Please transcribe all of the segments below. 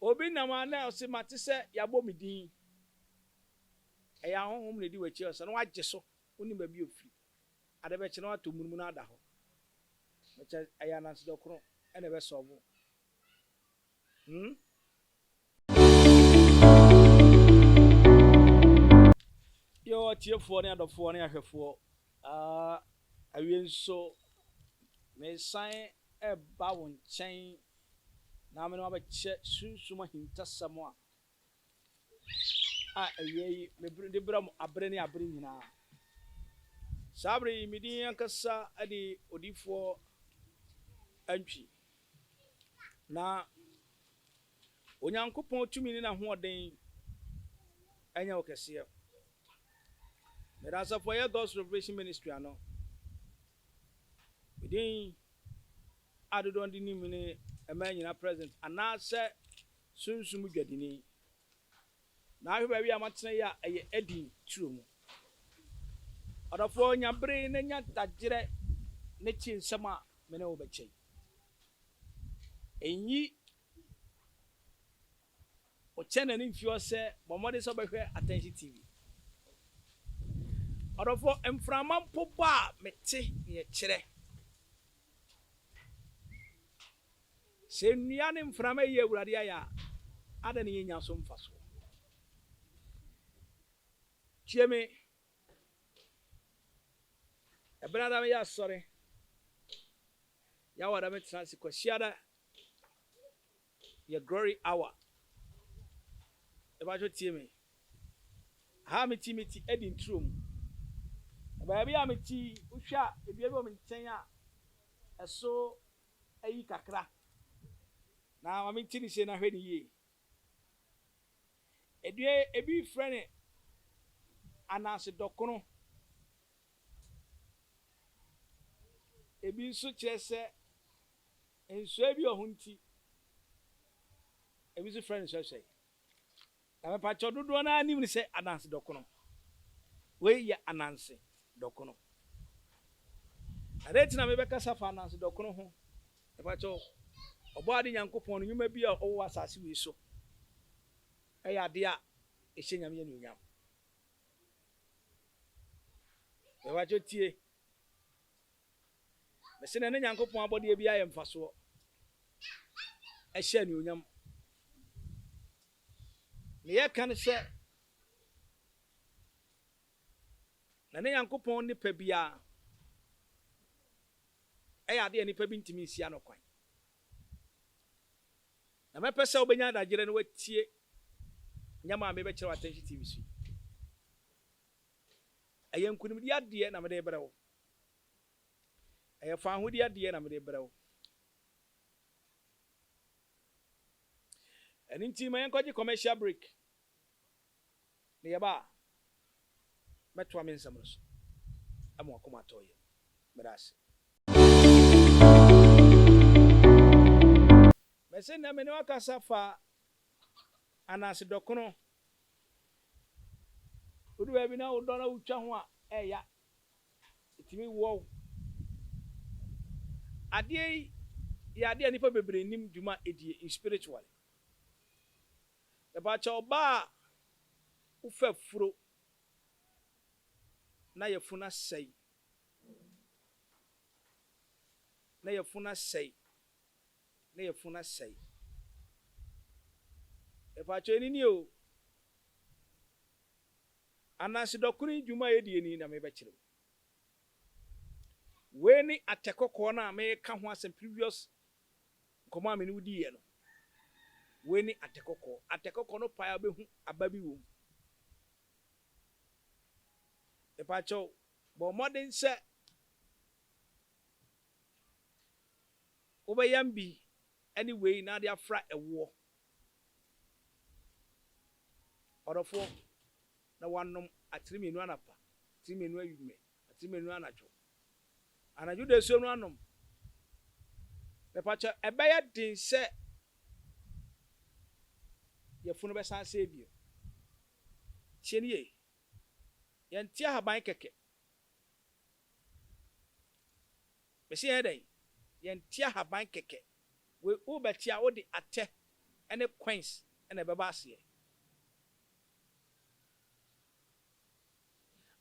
obi na ma na ose mate se yabo medin eya honhom ne di wachi ose no wagye so oni ba bi ofiri ade be che na wato munmu na ada ho mecha eya Ananse Dokonu ene be sobo yo tiefo ne adofo ne ahwefo awie nso me san e ba won chen na me no ba che sunsuma hintasam a awie me de bram abre ne abre nyina sabre mi din yankasa ade odifo ANTWI na onyankopon tumi ni na hoden anya okese me da for your God's Revelation Ministry ano midin adodo ndi ni mini emanyina present anase sunsum dwadini na ahwe wi amatena ya eye edin tuomu odafo nyabre na nya dagire ne chinsama me na obechei enyi o channel ni mfio se bomode so behwe Attention TV odafo emframa mpoba mete ye kire se nua ne mframa ye awurade aya ada ne nya so mfaso chieme ebrada me ya sore ya wada me transi ko shiada ye glory hour eba jo tieme ha me ti edin trum eba bia me ti uhwa ebia bi o me nchen a eso ayi kakra na ma me ti ni se na hwe ni ye edue ebi friend Ananse Dokonu ebi nso chese enso ebi ohunti ebi so friend so say na me pa chododo na anim ni se Ananse Dokonu we ya Ananse Dokonu areti na me be kasa fa Ananse Dokonu ho e pa cho obo ade nyankopon nyuma bi a owo asase wi so eya ade a ehye nyame nyam e wa cho tie mesene ne nyankopon abode bi aye mfaso ehye nyam ne ye kan se na ne nyankopon ne pa bia eya ade ni pa bi ntimi sia no kwan na me pese obenya dagire no watie nyama me be kire Attention TV so ayen kunim di ade na me de brewo fa ho di ade na me de brewo eni nti ma yenkoje commercial break ne yaba metwa me nsam so ama akoma toye merase mese na me ne wakasa fa Ananse Dokonu odu ba bi na wo do na utwa ho a eya itimi wo ade ya ade nipa bebre nim dwuma edie spiritually e ba cha oba ufa furo na yefuna sei e ba cha ni o Ananse Dokonu dwuma edie ni na me be kire we ni atekoko na me ka ho asem previous komo amene wudi ye no we ni atekoko no pa abehu ababi wo e pa cho bo modern se obayambi anyway na dia fra ewo orofo na wanom atiremenu anapa atiremenu ayume atiremenu anajo anaju de so no anom e pa cha ebeye din se ye funu be san se bio chenie ye ntia haban keke be se ye den ye ntia haban keke we u betia wo de ate and a coins and a babasia.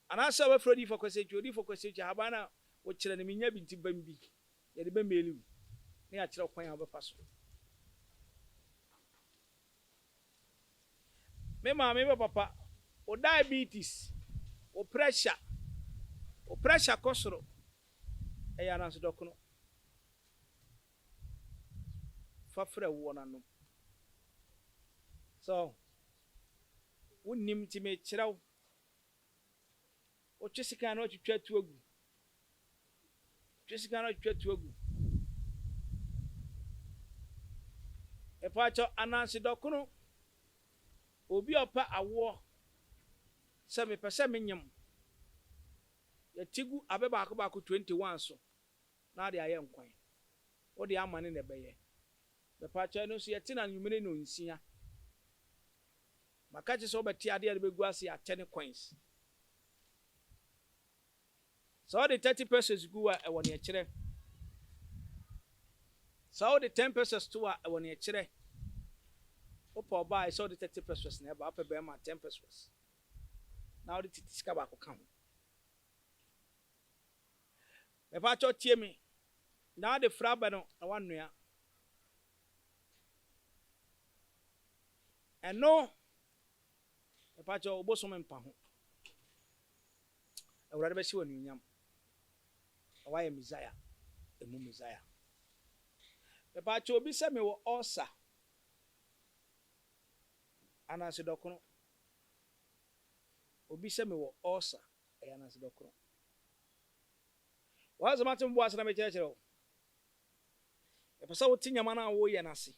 And I saw a Freddy for Cossage, you for Cossage, Havana, which an enemy be to Bambi, yet the Bambi, near Chil Point of a password. Mema papa, or diabetes, or pressure cosro. Ananse Dokonu. Fafre one no. So, wouldn't to make chiraw. O Jessica no to try to agu. Jessica no to try to agu. E pacho Ananse Dokonu. Obi opa awo. Se me pese menyam. Ye tigu abeba akobako 21 so. Na de aye nkwan. O de amane na beye. Me pacho no so ye tina nwumene no nsia. Maka che so beti ade de begu ase ya 10 coins. So the 30 pesos go a won ye kire. So the 10 pesos to a won ye kire. Opa buy so the 30 pesos na ba pe ma 10 pesos. Now the titika ba ko kan. Me pa cho tie me. Now the fraba no na wan nua. And no me pa cho oboso me mpa ho. Awurade be si wonu nyam. Awaye Messiah. Emu Messiah. Me pa cho obi se me wo osa. Ananse Dokonu. Obi se me wo osa. Ananse Dokonu. What's the matter with na me church o? E pesa wo tinyama na wo ye nase.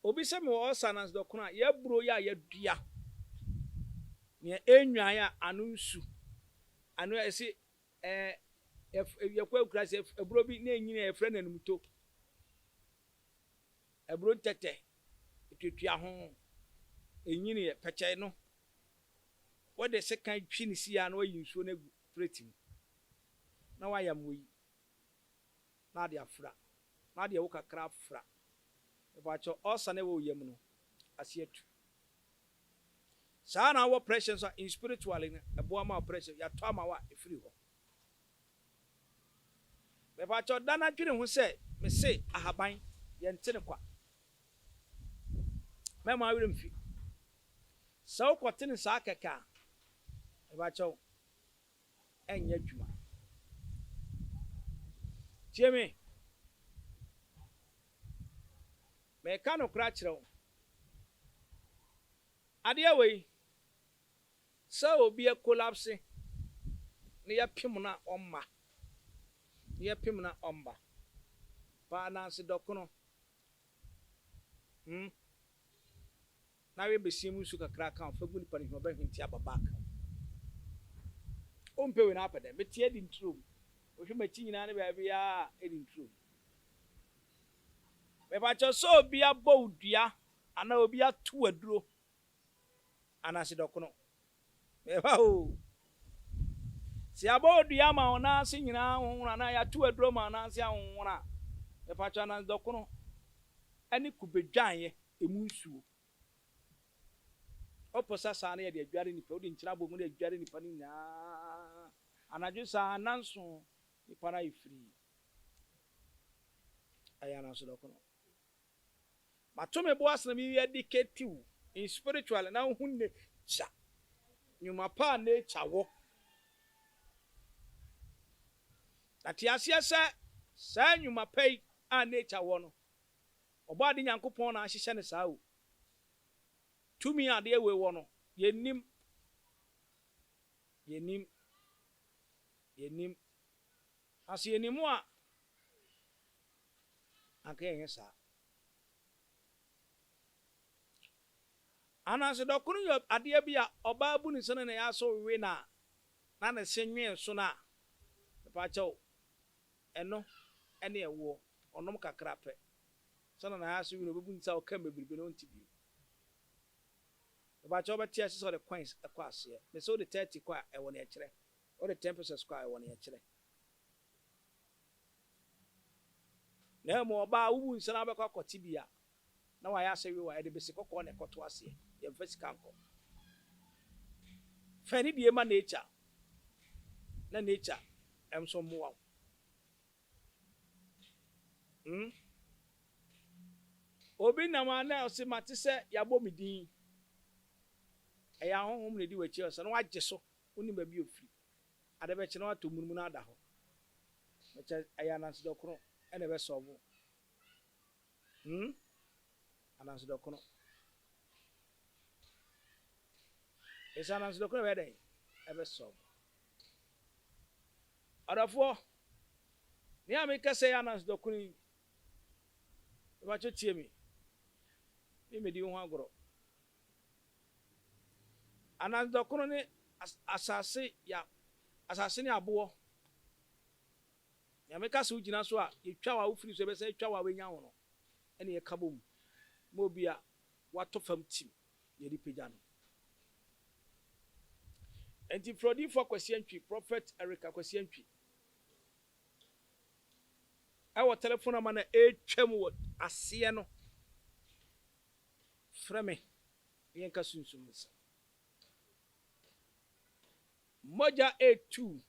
Obi se me wo osa Ananse Dokonu a ye buro ya ye dua. Ne enwan ya anunsu. Anu esi ye kwa krase eburo bi na enyina e frɛ na numuto. Eburo tete etutua ho enyini ye peche no. What the second chin see and where you show pretty. Now I am we. Now they are fra. Now they walk a crab fra. About your also never yemuno. As yet. So now our pressures are in spiritual in a boama pressure. Ya tama wa a free one. About your Dana Junior who said, me say, I have been yentinaqua. Mamma, I will feel. So, what in Saka car. About your and yet you. Jimmy, may kind of cratch row. Adia way. So be a collapse near Pimona Omba. Near Pimona Omba. Ananse Dokonu. Now we be seeing Suka crack out for good punishment about him back. Pay up at them, but yet in true. We should make tea and we are in true. If I just saw be a bow, dear, and I will be a 2 a draw. Ananse Dokonu. Oh, see about the ama on us in now, and I had 2 a draw man, Nancy on one. If I Ananse Dokonu, and it could be giant, a moonsu. Opposite Sani, the Jarry in trouble with the Jarry Panina. And I just saw Ananse, the Panay free. I Ananse Dokonu. But to me, boss, let me educate you in spiritual and now who cha. You ma pa nature walk. That yes, sir, you ma pay a nature one. Obadi Yankupon, and she sent us out. To me, a dear way one. Ye nim. I see any more. Okay, yes, sir. Ananse Dokonu yo adia bia obabu ni sene na ya so we na na senwe so na pa chaw eno ene ewo onom kakra pe sene na ya so we no bebu nsa o kam bebribe no ntibi pa chaw betia so the coins akwa ase me so the 30 kwa e wona e kire o the 10% kwa e wona e kire na mo ba wu nsana be kwa tibia na wa ya se wi wa de besi kokko na ekoto ase ye mfasika nko fani die ma nature na nature emso mo wa obi na ma na o se mate se ya bo medin eya honhom na di wachi o se na wagye so oni ba bi ofiri ade be che na wato munmu na ada ho meche eya Ananse Dokonu ene be solve Ananse Dokonu esa Ananse Dokonu be den e be solve adafo ni amika se Ananse Dokonu ba cho tie mi me di ho agoro Ananse Dokonu ni asase ni abo ya meka se ugina so a yetwa wa ufiri so be se yetwa wa wenya ho no ene ye kabom mo bia wato fam tim ye di pagya no enti frodi for kwasi antwi prophet Erica kwasi antwi awo telephone ama na etwam wo ase no frame yen ka sunsum nsa moja 82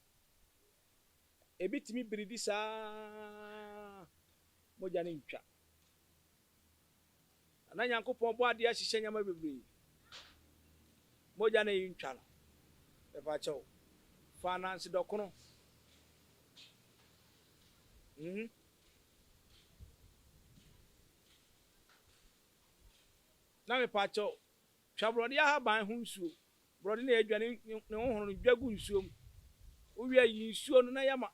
ebitimi biridi saa moja ne ntwa ana Nyankopon bo ade ahihye nyama bebre moja ne ntwa no e fa chew fa Ananse Dokonu na me pa chew twa brode ya ban ho nsuo brode na edwane ne hohoro no dwagu nsuo mu uwie yi nsuo no na yama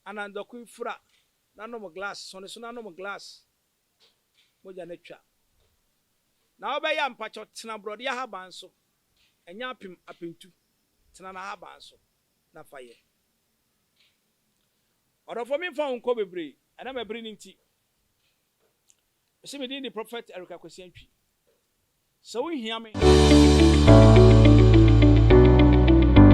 Ananse Dokonu fura na no glass so ne so na no glass moja ne twa na obeya mpacho tena brode ya ban so enya apim apentu tena na ban so na faye odofo mi fa unko bebre ana mebri ni nti ese me di prophet Erica kwasi antwi so we hear me